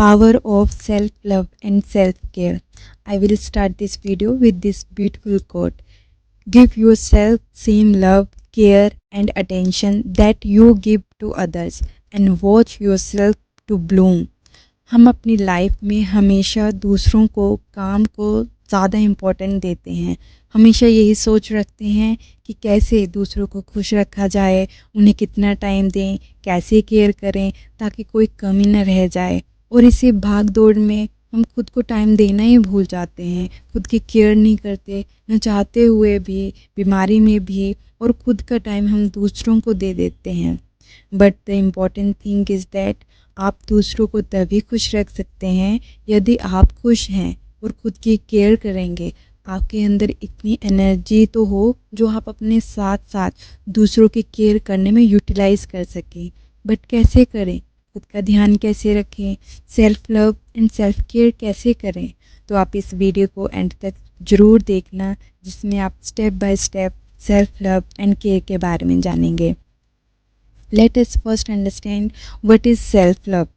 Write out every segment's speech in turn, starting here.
Power of self-love and self-care. I will start this video with this beautiful quote. Give yourself same love, care and attention that you give to others and watch yourself to bloom. हम अपनी life में हमेशा दूसरों को, काम को ज़्यादा important देते हैं। हमेशा यही सोच रखते हैं कि कैसे दूसरों को खुश रखा जाए, उन्हें कितना टाइम दें, कैसे केयर करें ताकि कोई कमी न रह जाए। और इसी भाग दौड़ में हम खुद को टाइम देना ही भूल जाते हैं, खुद की केयर नहीं करते, न चाहते हुए भी, बीमारी में भी, और खुद का टाइम हम दूसरों को दे देते हैं। But the important thing is that आप दूसरों को तभी खुश रख सकते हैं यदि आप खुश हैं और खुद की केयर करेंगे। आपके अंदर इतनी एनर्जी तो हो जो आप अपने साथ साथ दूसरों की केयर करने में यूटिलाइज़ कर सकें। बट कैसे करें, खुद का ध्यान कैसे रखें, self love and self care कैसे करें? तो आप इस वीडियो को एंड तक ज़रूर देखना, जिसमें आप step by step self love and care के बारे में जानेंगे। Let us first understand what is self love.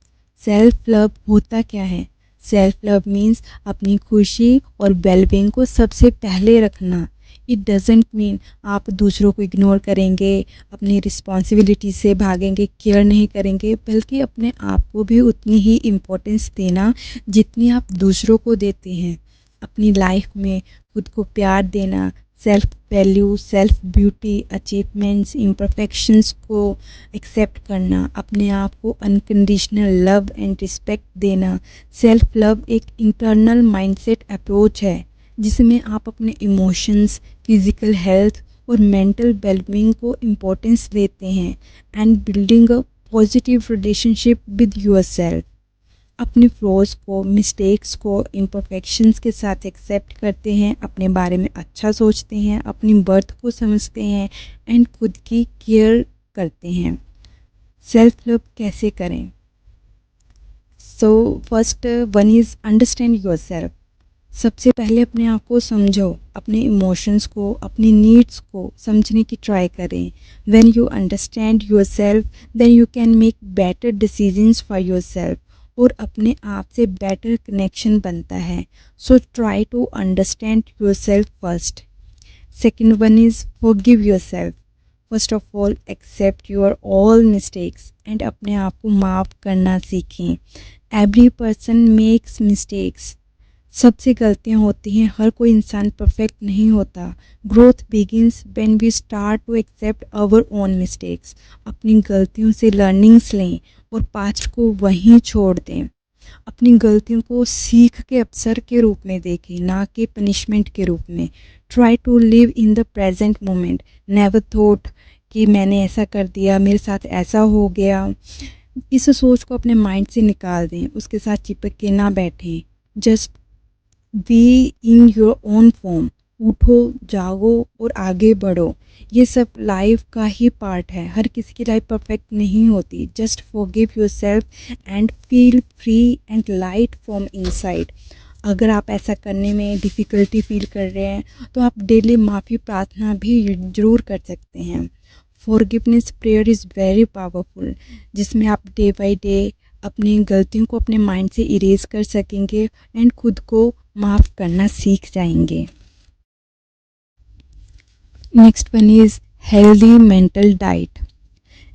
Self love होता क्या है? सेल्फ लव मीन्स अपनी खुशी और वेलबींग को सबसे पहले रखना। इट डजेंट मीन आप दूसरों को इग्नोर करेंगे, अपनी रिस्पॉन्सिबिलिटी से भागेंगे, केयर नहीं करेंगे, बल्कि अपने आप को भी उतनी ही इम्पोर्टेंस देना जितनी आप दूसरों को देते हैं। अपनी लाइफ में खुद को प्यार देना, self value, self beauty, achievements, imperfections को एक्सेप्ट करना, अपने आप को अनकंडीशनल लव एंड रिस्पेक्ट देना। सेल्फ लव एक इंटरनल माइंडसेट अप्रोच है जिसमें आप अपने इमोशंस, फिजिकल हेल्थ और मेंटल वेलबींग को इम्पोर्टेंस देते हैं and building a positive relationship with yourself. अपने फ्लॉज को, मिस्टेक्स को इम्परफेक्शंस के साथ एक्सेप्ट करते हैं, अपने बारे में अच्छा सोचते हैं, अपनी बर्थ को समझते हैं एंड खुद की केयर करते हैं। सेल्फ लव कैसे करें? So first one is understand yourself. सबसे पहले अपने आप को समझो, अपने इमोशंस को, अपनी नीड्स को समझने की ट्राई करें। When you understand yourself then you can make better decisions for yourself, और अपने आप से बेटर कनेक्शन बनता है। So try to understand yourself first. Second one is forgive yourself. First of all accept your all mistakes and अपने आप को माफ़ करना सीखें। Every person makes mistakes. सबसे गलतियाँ होती हैं, हर कोई इंसान परफेक्ट नहीं होता। Growth begins when we start to accept our own mistakes. अपनी गलतियों से लर्निंग्स लें और पास्ट को वहीं छोड़ दें। अपनी गलतियों को सीख के अवसर के रूप में देखें, ना कि पनिशमेंट के रूप में। Try to live in the present moment. Never thought कि मैंने ऐसा कर दिया, मेरे साथ ऐसा हो गया। इस सोच को अपने माइंड से निकाल दें, उसके साथ चिपक के ना बैठें। Just be in your own form. उठो, जागो और आगे बढ़ो। ये सब लाइफ का ही पार्ट है, हर किसी की लाइफ परफेक्ट नहीं होती। Just forgive yourself and feel free and light from inside. अगर आप ऐसा करने में डिफ़िकल्टी फील कर रहे हैं तो आप डेली माफ़ी प्रार्थना भी ज़रूर कर सकते हैं। Forgiveness prayer is very powerful, जिसमें आप डे बाय डे अपनी गलतियों को अपने माइंड से इरेज कर सकेंगे एंड खुद को माफ़ करना सीख जाएंगे। Next one is healthy mental diet.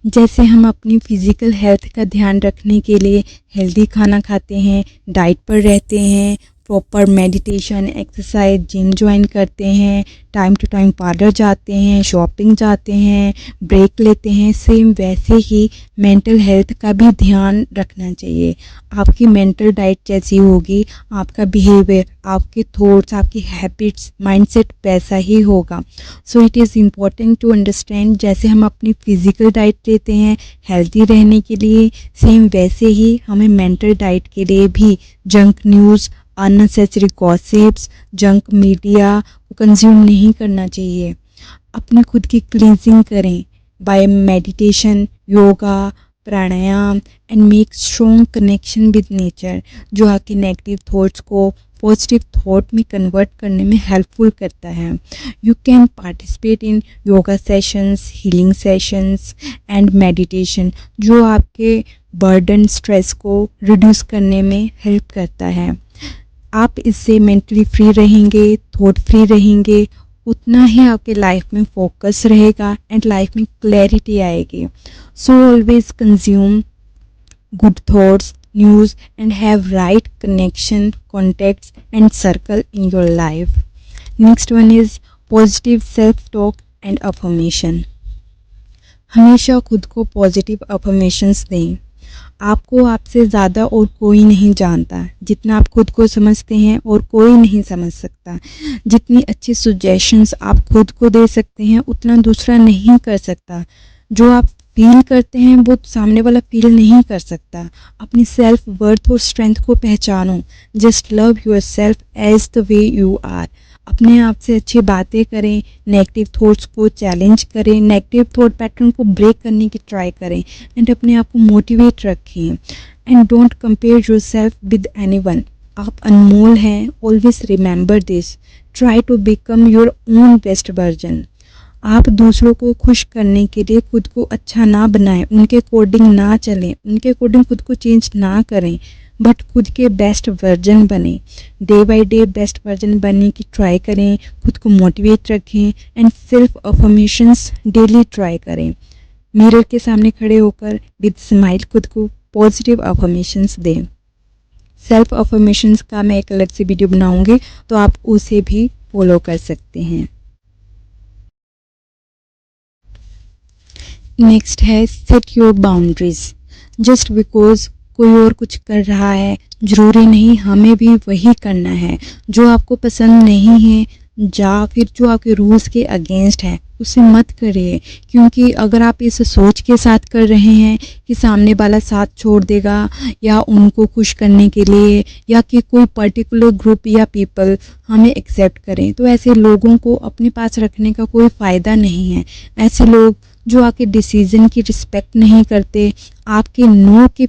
जैसे हम अपनी फिज़िकल हेल्थ का ध्यान रखने के लिए हेल्दी खाना खाते हैं, डाइट पर रहते हैं, proper meditation, exercise, gym join करते हैं, टाइम टू टाइम पार्लर जाते हैं, शॉपिंग जाते हैं, ब्रेक लेते हैं, सेम वैसे ही मेंटल हेल्थ का भी ध्यान रखना चाहिए। आपकी मेंटल डाइट जैसी होगी, आपका बिहेवियर, आपके थॉट्स, आपकी हैबिट्स, माइंडसेट वैसा ही होगा। So it is important to understand, जैसे हम अपनी फिज़िकल डाइट लेते हैं हेल्दी रहने के लिए, सेम वैसे ही हमें मेंटल डाइट के लिए भी junk news, unnecessary gossips, junk media को कंज्यूम नहीं करना चाहिए। अपनी खुद की क्लींजिंग करें by meditation, yoga, pranayama and make strong connection with nature, जो आपके नेगेटिव थॉट्स को पॉजिटिव थॉट में कन्वर्ट करने में हेल्पफुल करता है। You can participate in yoga sessions, healing sessions and meditation, जो आपके बर्डन, स्ट्रेस को रिड्यूस करने में हेल्प करता है। आप इससे मेंटली फ्री रहेंगे, थॉट फ्री रहेंगे, उतना ही आपके लाइफ में फोकस रहेगा एंड लाइफ में क्लैरिटी आएगी। So always consume good thoughts, news, and have right connection, contacts, and circle in your life. Next one is positive self-talk and affirmation. हमेशा खुद को पॉजिटिव अफर्मेशंस दें। आपको आपसे ज़्यादा और कोई नहीं जानता, जितना आप खुद को समझते हैं और कोई नहीं समझ सकता। जितनी अच्छी सजेशंस आप खुद को दे सकते हैं उतना दूसरा नहीं कर सकता। जो आप फील करते हैं वो सामने वाला फील नहीं कर सकता। अपनी सेल्फ वर्थ और स्ट्रेंथ को पहचानो। Just love yourself as the way you are. अपने आप से अच्छी बातें करें, नेगेटिव थॉट्स को चैलेंज करें, नेगेटिव थॉट पैटर्न को ब्रेक करने की ट्राई करें एंड अपने आप को मोटिवेट रखें। And don't compare yourself with anyone. आप अनमोल हैं, always remember this. Try to become your own best version. आप दूसरों को खुश करने के लिए खुद को अच्छा ना बनाएं, उनके अकॉर्डिंग ना चलें, उनके अकॉर्डिंग खुद को चेंज ना करें, बट खुद के बेस्ट वर्जन बने। Day by day best version बनने की ट्राई करें, खुद को मोटिवेट रखें and self affirmations daily try करें। मिरर के सामने खड़े होकर विद स्माइल खुद को पॉजिटिव अफर्मेशंस दें। सेल्फ अफर्मेशंस का मैं एक अलग से वीडियो बनाऊंगी, तो आप उसे भी फॉलो कर सकते हैं। नेक्स्ट है set your boundaries. Just because कोई और कुछ कर रहा है, ज़रूरी नहीं हमें भी वही करना है। जो आपको पसंद नहीं है या फिर जो आपके रूल्स के अगेंस्ट है उसे मत करिए। क्योंकि अगर आप इस सोच के साथ कर रहे हैं कि सामने वाला साथ छोड़ देगा या उनको खुश करने के लिए या कि कोई पर्टिकुलर ग्रुप या पीपल हमें एक्सेप्ट करें, तो ऐसे लोगों को अपने पास रखने का कोई फ़ायदा नहीं है। ऐसे लोग जो आपके डिसीज़न की रिस्पेक्ट नहीं करते, आपके नो के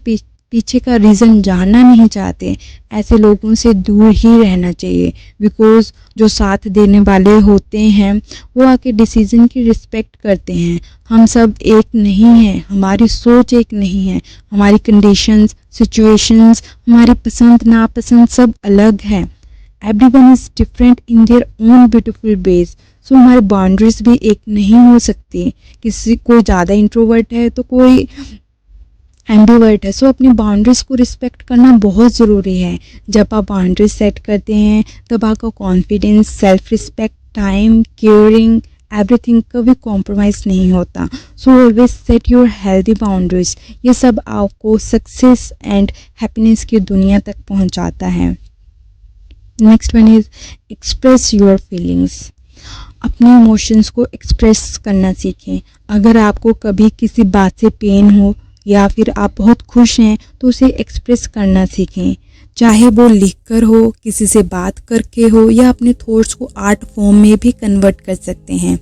पीछे का रीज़न जानना नहीं चाहते, ऐसे लोगों से दूर ही रहना चाहिए। बिकॉज़ जो साथ देने वाले होते हैं वो आपके डिसीज़न की रिस्पेक्ट करते हैं। हम सब एक नहीं हैं, हमारी सोच एक नहीं है, हमारी कंडीशंस, सिचुएशंस, हमारी पसंद नापसंद सब अलग है। Everyone is different in their own beautiful ways. So हमारी बाउंड्रीज भी एक नहीं हो सकती। किसी कोई ज़्यादा इंट्रोवर्ट है तो कोई एम्बिवर्ट है। सो अपनी बाउंड्रीज को रिस्पेक्ट करना बहुत ज़रूरी है। जब आप बाउंड्रीज सेट करते हैं तब आपका confidence, self respect, time, caring, everything कभी कॉम्प्रोमाइज़ नहीं होता। So always set your healthy boundaries. ये सब आपको सक्सेस एंड हैप्पीनेस की दुनिया तक पहुंचाता है। Next one is express your feelings. अपने इमोशंस को एक्सप्रेस करना सीखें। अगर आपको कभी किसी बात से पेन हो या फिर आप बहुत खुश हैं तो उसे एक्सप्रेस करना सीखें। चाहे वो लिखकर हो, किसी से बात करके हो या अपने थॉट्स को आर्ट फॉर्म में भी कन्वर्ट कर सकते हैं।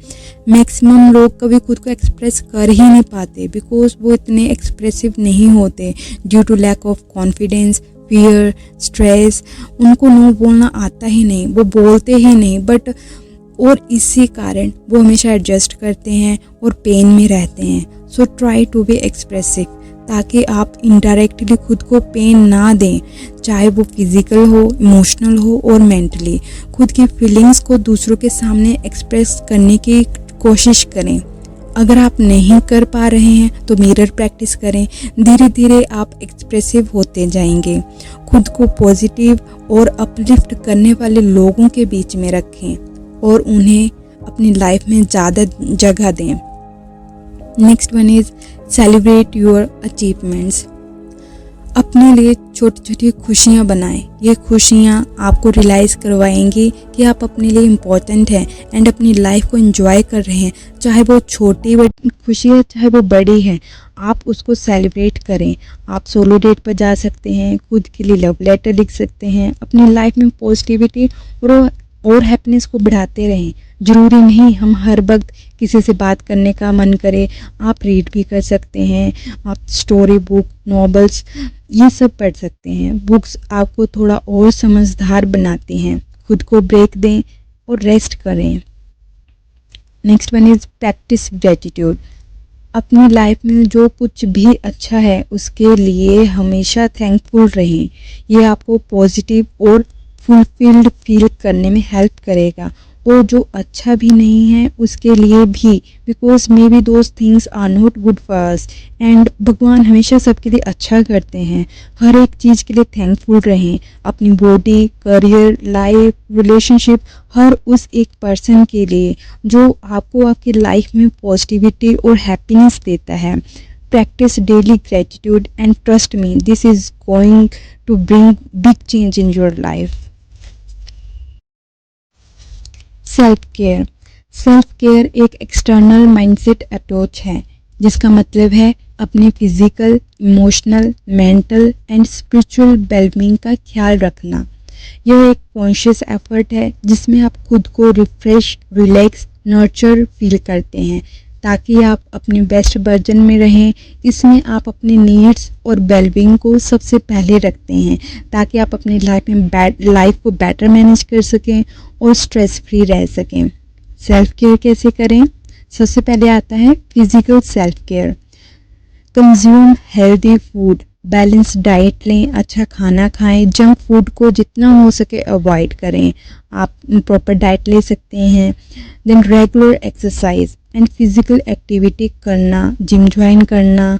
मैक्सिमम लोग कभी खुद को एक्सप्रेस कर ही नहीं पाते बिकॉज वो इतने एक्सप्रेसिव नहीं होते due to lack of confidence, fear, stress. उनको नो बोलना आता ही नहीं, वो बोलते ही नहीं, बट और इसी कारण वो हमेशा एडजस्ट करते हैं और पेन में रहते हैं। So try to be expressive ताकि आप इनडायरेक्टली खुद को पेन ना दें, चाहे वो फिजिकल हो, इमोशनल हो और मेंटली। खुद की फीलिंग्स को दूसरों के सामने एक्सप्रेस करने की कोशिश करें। अगर आप नहीं कर पा रहे हैं तो मिरर प्रैक्टिस करें। धीरे धीरे आप एक्सप्रेसिव होते जाएंगे। खुद को पॉजिटिव और अपलिफ्ट करने वाले लोगों के बीच में रखें और उन्हें अपनी लाइफ में ज़्यादा जगह दें। Next one is celebrate your achievements. अपने लिए छोटी छोटी खुशियाँ बनाएं। ये खुशियाँ आपको रियलाइज़ करवाएंगी कि आप अपने लिए इम्पोर्टेंट हैं एंड अपनी लाइफ को एंजॉय कर रहे हैं। चाहे वो छोटी खुशी है, चाहे वो बड़ी है, आप उसको सेलिब्रेट करें। आप सोलो डेट पर जा सकते हैं, खुद के लिए लव लेटर लिख सकते हैं। अपनी लाइफ में पॉजिटिविटी और हैप्पीनेस को बढ़ाते रहें। ज़रूरी नहीं हम हर वक्त किसी से बात करने का मन करे। आप रीड भी कर सकते हैं, आप स्टोरी बुक, नॉवेल्स ये सब पढ़ सकते हैं। बुक्स आपको थोड़ा और समझदार बनाती हैं। खुद को ब्रेक दें और रेस्ट करें। Next one is practice gratitude. अपनी लाइफ में जो कुछ भी अच्छा है उसके लिए हमेशा थैंकफुल रहें। ये आपको पॉजिटिव और फुलफिल्ड फील करने में हेल्प करेगा। और जो अच्छा भी नहीं है उसके लिए भी, because maybe those things are not good for us. And भगवान हमेशा सबके लिए अच्छा करते हैं। हर एक चीज़ के लिए थैंकफुल रहें। अपनी बॉडी, करियर, लाइफ, रिलेशनशिप, हर उस एक पर्सन के लिए जो आपको आपकी लाइफ में पॉजिटिविटी और हैप्पीनेस देता है। Practice daily gratitude and trust me, this is going to bring big change in your life. Self care. Self care एक एक्सटर्नल माइंडसेट अप्रोच है जिसका मतलब है अपने physical, emotional, mental and spiritual wellbeing का ख्याल रखना। यह एक कॉन्शियस एफर्ट है जिसमें आप खुद को रिफ्रेश, रिलैक्स, नर्चर फील करते हैं ताकि आप अपने बेस्ट वर्जन में रहें। इसमें आप अपने नीड्स और वेलबींग को सबसे पहले रखते हैं ताकि आप अपनी लाइफ को बेटर मैनेज कर सकें और स्ट्रेस फ्री रह सकें। सेल्फ केयर कैसे करें? सबसे पहले आता है physical self care. Consume healthy food, balance diet लें, अच्छा खाना खाएं, जंक फूड को जितना हो सके अवॉइड करें। आप प्रॉपर डाइट ले सकते हैं। Then regular exercise and physical activity करना, जिम ज्वाइन करना,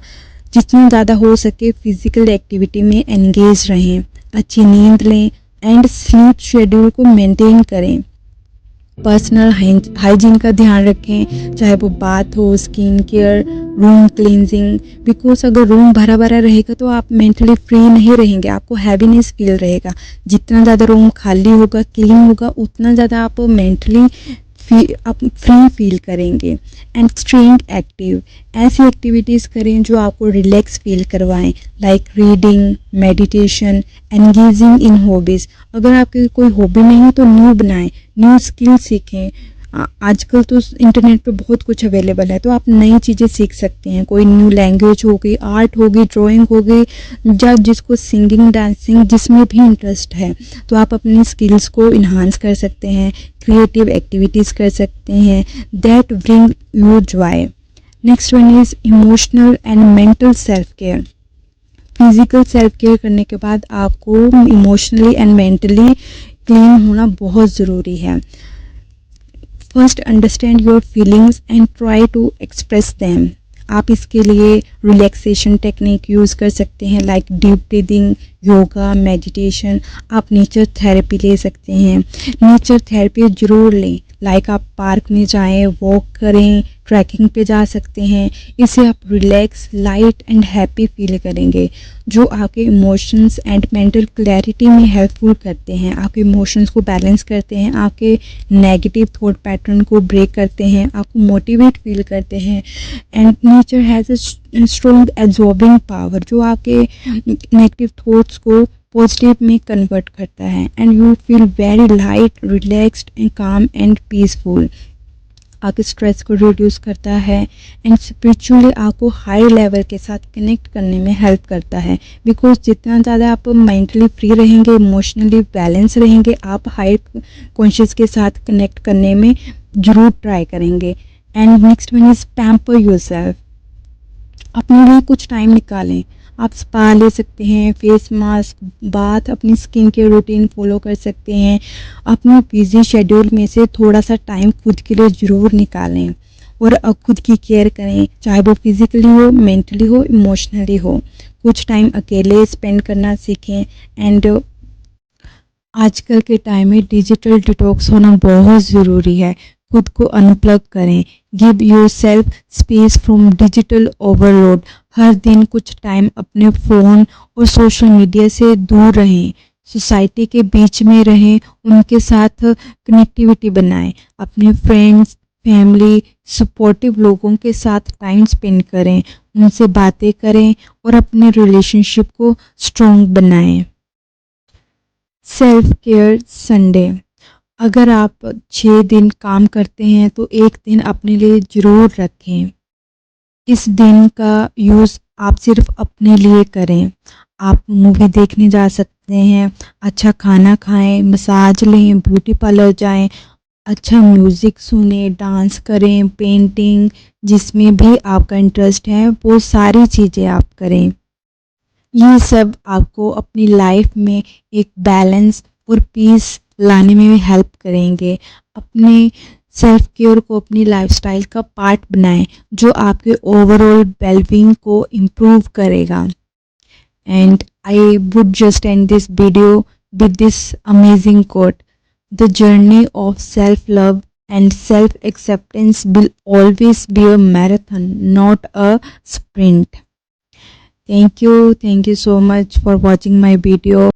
जितना ज़्यादा हो सके फिजिकल एक्टिविटी में एंगेज रहें। अच्छी नींद लें एंड स्लीप शेड्यूल को मेंटेन करें। पर्सनल हाइजीन का ध्यान रखें, चाहे वो बात हो, skin care, room cleansing. Because अगर रूम भरा भरा रहेगा तो आप मेंटली फ्री नहीं रहेंगे, आपको हैवीनेस फील रहेगा। जितना ज़्यादा रूम खाली होगा, क्लीन होगा, उतना ज़्यादा आप मेंटली आप फ्री फील करेंगे। एंड स्टेइंग एक्टिव, ऐसी एक्टिविटीज़ करें जो आपको रिलैक्स फील करवाएं, like reading, meditation, engaging in hobbies. अगर आपकी कोई हॉबी नहीं है तो न्यू बनाएं, न्यू स्किल सीखें। आजकल तो इंटरनेट पे बहुत कुछ अवेलेबल है, तो आप नई चीज़ें सीख सकते हैं। कोई न्यू लैंग्वेज हो गई, आर्ट हो गई, ड्राइंग हो गई, या जिसको सिंगिंग, डांसिंग, जिसमें भी इंटरेस्ट है तो आप अपनी स्किल्स को इन्हांस कर सकते हैं। क्रिएटिव एक्टिविटीज़ कर सकते हैं that bring you Joy. Next one is emotional and mental self care. Physical self care करने के बाद आपको इमोशनली एंड मेंटली क्लीन होना बहुत ज़रूरी है। First understand your feelings and try to express them. आप इसके लिए रिलैक्सेशन टेक्निक यूज़ कर सकते हैं, like deep breathing, yoga, meditation. आप नेचर थेरेपी ले सकते हैं। नेचर थेरेपी ज़रूर लें, लाइक आप पार्क में जाएं, वॉक करें, ट्रैकिंग पे जा सकते हैं। इससे आप relax, light and happy feel करेंगे, जो आपके इमोशंस एंड मेंटल क्लैरिटी में हेल्पफुल करते हैं। आपके इमोशंस को बैलेंस करते हैं, आपके नेगेटिव थॉट पैटर्न को ब्रेक करते हैं, आपको मोटिवेट फील करते हैं। And nature has a strong absorbing power, जो आपके नेगेटिव थॉट्स को पॉजिटिव में कन्वर्ट करता है। And you feel very light, relaxed and काम एंड पीसफुल। आपके स्ट्रेस को रिड्यूस करता है एंड स्पिरिचुअली आपको हाई लेवल के साथ कनेक्ट करने में हेल्प करता है। बिकॉज जितना ज़्यादा आप मेंटली फ्री रहेंगे, इमोशनली बैलेंस रहेंगे, आप हाई कॉन्शियस के साथ कनेक्ट करने में ज़रूर ट्राई करेंगे। And next one is pamper yourself. अपने लिए कुछ टाइम निकालें। आप स्पा ले सकते हैं, फेस मास्क, बाथ, अपनी स्किन केयर रूटीन फॉलो कर सकते हैं। अपने बिजी शेड्यूल में से थोड़ा सा टाइम खुद के लिए ज़रूर निकालें और खुद की केयर करें, चाहे वो फिजिकली हो, मेंटली हो, इमोशनली हो। कुछ टाइम अकेले स्पेंड करना सीखें। एंड आजकल के टाइम में डिजिटल डिटॉक्स होना बहुत ज़रूरी है। खुद को अनप्लग करें, give yourself space from digital overload. हर दिन कुछ टाइम अपने फ़ोन और सोशल मीडिया से दूर रहें, सोसाइटी के बीच में रहें, उनके साथ कनेक्टिविटी बनाएं। अपने फ्रेंड्स, फैमिली, सपोर्टिव लोगों के साथ टाइम स्पेंड करें, उनसे बातें करें और अपने रिलेशनशिप को स्ट्रॉन्ग बनाएं। Self care Sunday. अगर आप 6 दिन काम करते हैं तो एक दिन अपने लिए ज़रूर रखें। इस दिन का यूज़ आप सिर्फ अपने लिए करें। आप मूवी देखने जा सकते हैं, अच्छा खाना खाएं, मसाज लें, ब्यूटी पार्लर जाएं, अच्छा म्यूज़िक सुने, डांस करें, पेंटिंग, जिसमें भी आपका इंटरेस्ट है वो सारी चीज़ें आप करें। ये सब आपको अपनी लाइफ में एक बैलेंस और पीस लाने में भी हेल्प करेंगे। अपने सेल्फ केयर को अपनी लाइफस्टाइल का पार्ट बनाएं, जो आपके ओवरऑल वेलबींग को इम्प्रूव करेगा। And I would just end this video with this amazing quote: the journey of self love and self acceptance will always be a marathon, not a sprint. Thank you so much for watching my video.